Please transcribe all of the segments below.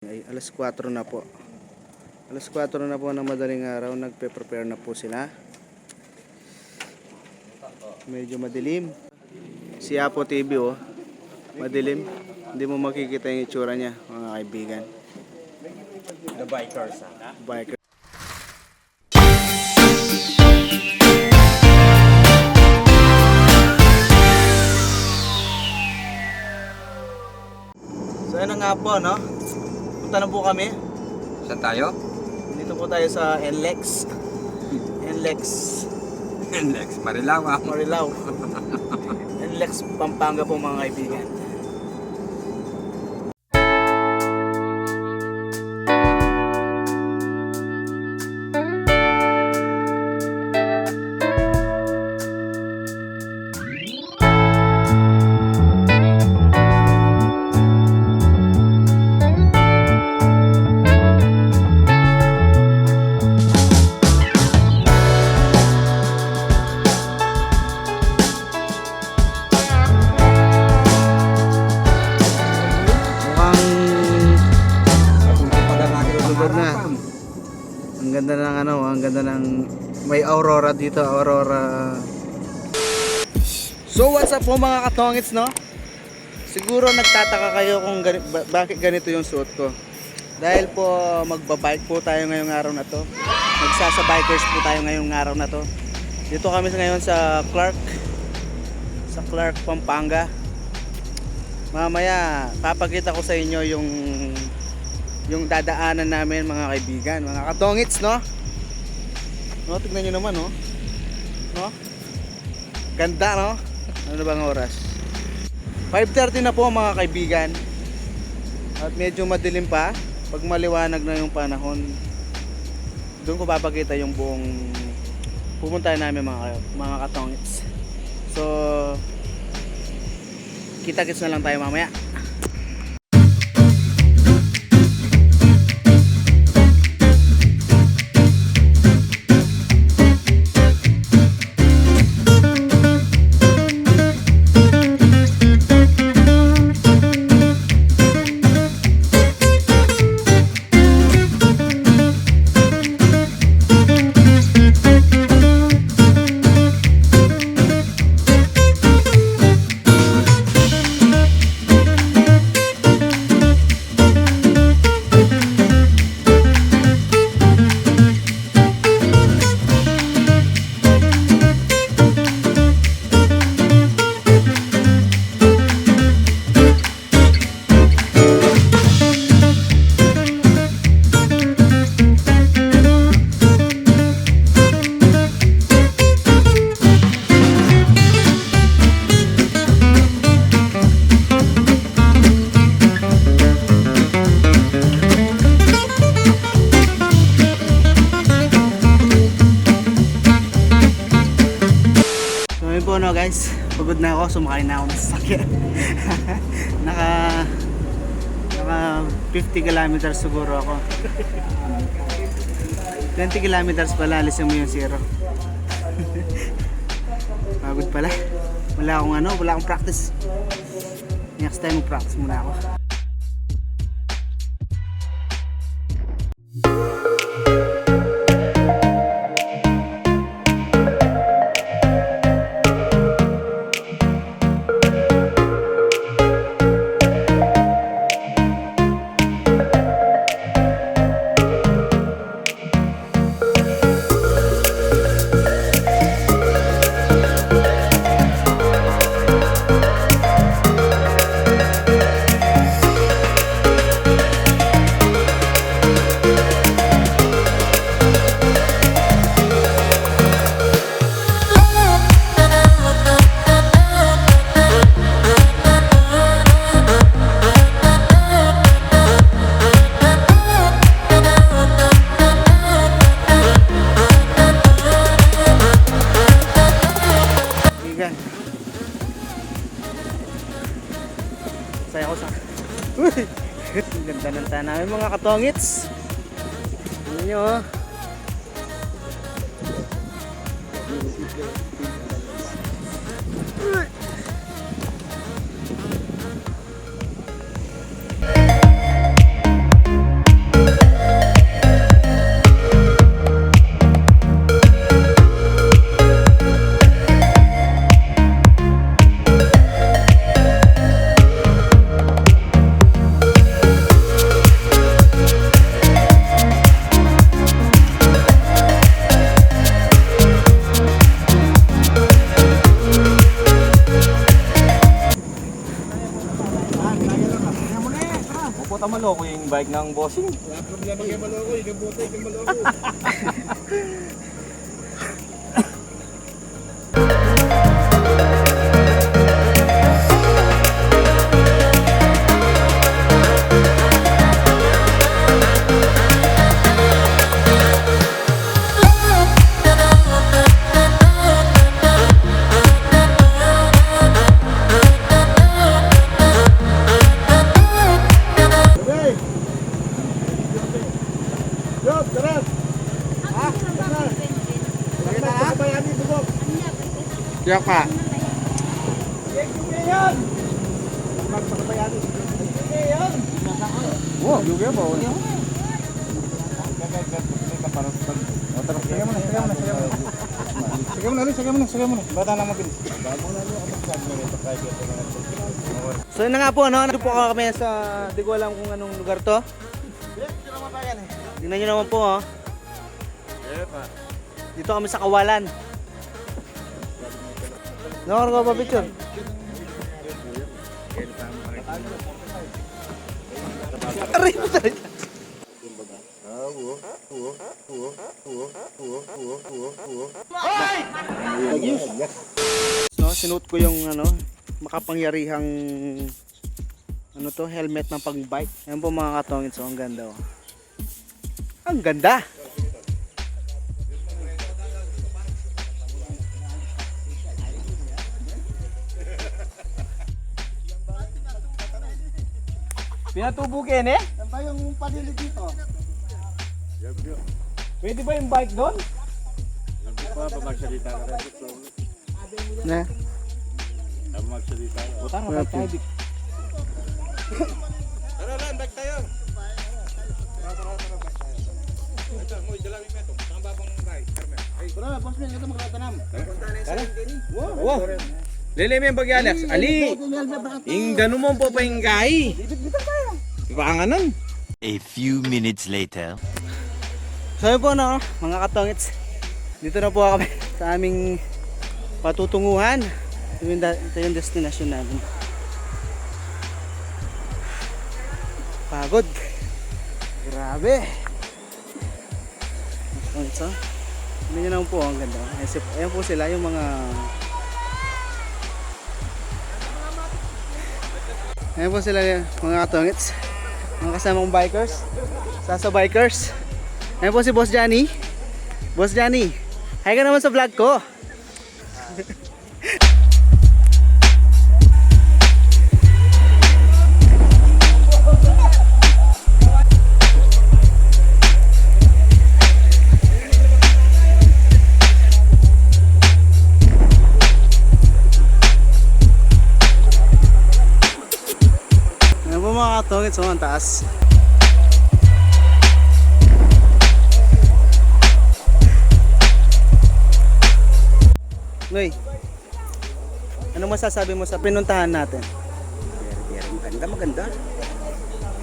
Ay alas 4 na po. Alas 4 na po ng madaling araw, nagpe-prepare na po sila. Medyo madilim. Si Apo TV oh. Madilim. Hindi mo makikita yung itsura niya, mga kaibigan. The bikers, Biker. So ano nga po, no? Punta na po kami. Saan tayo? Dito po tayo sa NLEX. NLEX Next, Marilao. Marilao. NLEX Pampanga po mga kaibigan. Ang ganda ng ang ganda ng may aurora dito, aurora. So what's up po mga katongits, no? Siguro nagtataka kayo kung bakit ganito yung suot ko. Dahil po magbabike po tayo ngayong araw na to. Magsasa-bikers po tayo ngayong araw na to. Dito kami ngayon sa Clark, Pampanga. Mamaya papakita ko sa inyo yung dadaanan namin mga kaibigan, mga katongits, no? No, tignan nyo naman, no? No? Ganda, no? Ano bang oras? 5:30 na po mga kaibigan. At medyo madilim pa. Pag maliwanag na yung panahon, doon ko papakita yung buong pupuntahan namin mga katongits. So, kita-kits na lang tayo mamaya. No guys, pagod na ako, sumakay na ako ng sasakyan. naka 50 kilometers siguro ako. 20 kilometers pala, alisin mo yung zero. Pagod pala. Wala akong practice. Next time mag-practice muna ako. Saya ko sa ang ganda ng tayo namin mga katongits. Tignan nyo, oh. bike ng bossing. Wala problema kayo maloko, ikaw boto, ikaw maloko. Okay. Job, tara. Ha? Tara. Tara, pakabayani, bubog. Kaya ka. Yan! Magpakabayani. Yan! Wow, yugi ba? Sige mo na. Bata lang mabilis. So yun na nga po, ano? Nandito po kami sa, di ko alam kung anong lugar to. Tingnan nyo naman po, oh. Dito kami sa Kawalan. Nakakar ko pa picture. Aray, aray. So, sinuot ko yung ano, makapangyarihang ano to, helmet ng pag-bike. Ayan po mga katongin, so ang ganda, oh. Ang ganda. Pinatubukin eh? Saan ba yung panili dito? Pwede ba yung bike doon? Magsalita ka rin. Na. Magsalita. Utang na tayo. Tara lang, back tayo. Tara, boss man, ito magkatanam. Wow. Lele mo yung bagyalas. Ali. Yung gano'n mo po pa yung gahi. Ipaanganan. A few minutes later. So yun po no, mga katongits. Dito na po kami sa aming patutunguhan. Ito yung destination namin. Pagod. Grabe. Katongits, oh. Hindi nyo naman po ang ganda. Ayan po sila yung mga... Ayan po sila mga katongits. Mga kasama kong bikers. Sasa Bikers. Ayan po si Boss Johnny. Boss Johnny, hi ka naman sa vlog ko. Ayan po mga katongits, so ang taas. Noy, ano masasabi mo sa pinuntahan natin? Maganda.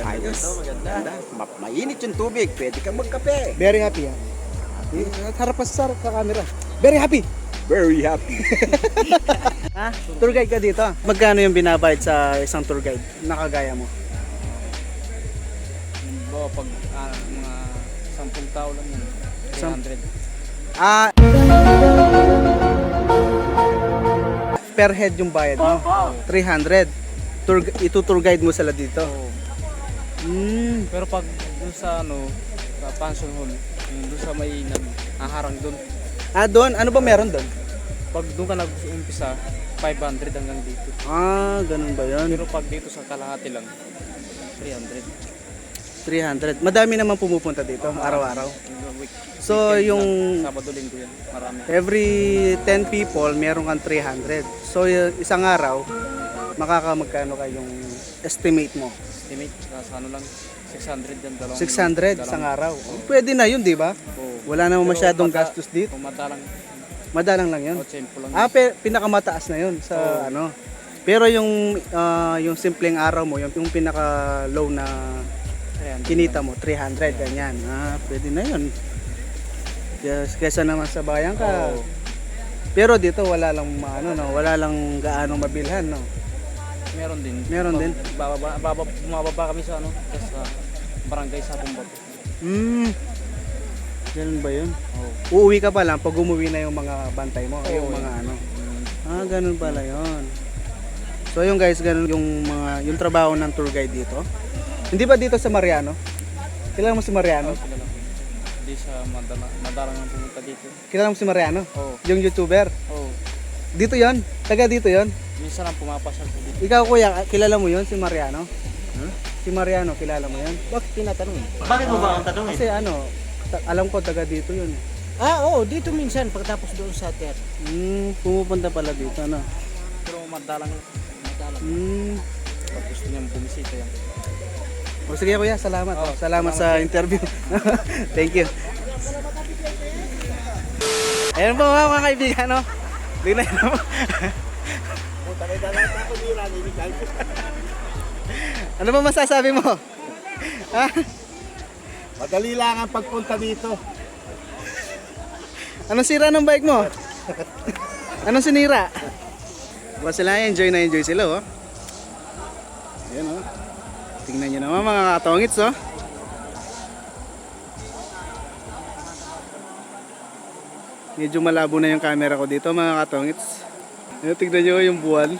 Ayos. Maganda. Mainit yung tubig. Pwede kang magkape. Very happy ha? Harap pa sa camera. Very happy! Very happy. Ha? Tour guide ka dito? Magkano yung binabayad sa isang tour guide? Nakagaya mo? Pag mga 10 tao lang yun, 300. Ah, per head yung bayad mo? 300. Ito-tour guide mo sila dito? Pero pag dun sa sa pension hall, yung dun sa may naghaharang dun, Ah, doon? Ano ba meron doon? pag dun ka nag-umpisa, 500 hanggang dito. Ah, ganun ba yun? Pero pag dito sa kalahati lang, 300. 300. Madami naman pumupunta dito, araw-araw. Yung week. So, Weekend yung lang, Sabado, Linggo yan, marami. every 10 people, meron kang 300. So, isang araw, makakamagkano kayong estimate mo? Estimate, sa ano lang, 600 yan, 600 isang araw. Pwede na yun, di ba? Wala naman masyadong gastos dito. Kung madalang, Madalang lang yun. 8 lang. Ah, pinakamataas na yun sa ano. Pero yung simpleng araw mo, yung pinaka low na 300 kinita mo, 300 ganyan. Ah, pwede na yun. Kesa naman sa bayan ka. Oo. Pero dito wala lang wala lang gaano mabilhan, no. Meron din. Meron din. Bumababa kami sa sa barangay sa Bumbato. Ganun ba yun? Oo. Uuwi ka pa lang pag umuwi na yung mga bantay mo, yung Oo, mga yun. ano. Ganun pala yun. So yung guys, ganun yung trabaho ng tour guide dito. Hindi ba dito sa Mariano? Kilala mo si Mariano? Kilala ko. Hindi siya madalang ang pumunta dito. Kilala mo si Mariano? Oo. Yung YouTuber? Oo. Dito yon, taga dito yon. Minsan ang pumapasyal ko dito. Ikaw kuya, kilala mo yon si Mariano? Si Mariano, kilala mo yan? Bakit tinatanong? Bakit mo ba ang tanong Kasi ano, alam ko taga dito yun. Oo, dito minsan pagtapos doon sa ter. Pumupunta pala dito, ano? Pero madalang pag gusto niyang bumisita yan. O sige kuya, salamat. Oh, salamat sa interview. Thank you. Ayan po mga kaibigan, no? Tingnan nyo. Ano ba masasabi mo? Ha? Madali lang ang pagpunta dito. Anong sira ng bike mo? Anong sinira? Baka sila enjoy na enjoy sila, oh. Ayan, oh. Tingnan nyo naman mga katongits, oh. Medyo malabo na yung camera ko dito, mga katongits. Ayan, tingnan nyo yung buwan.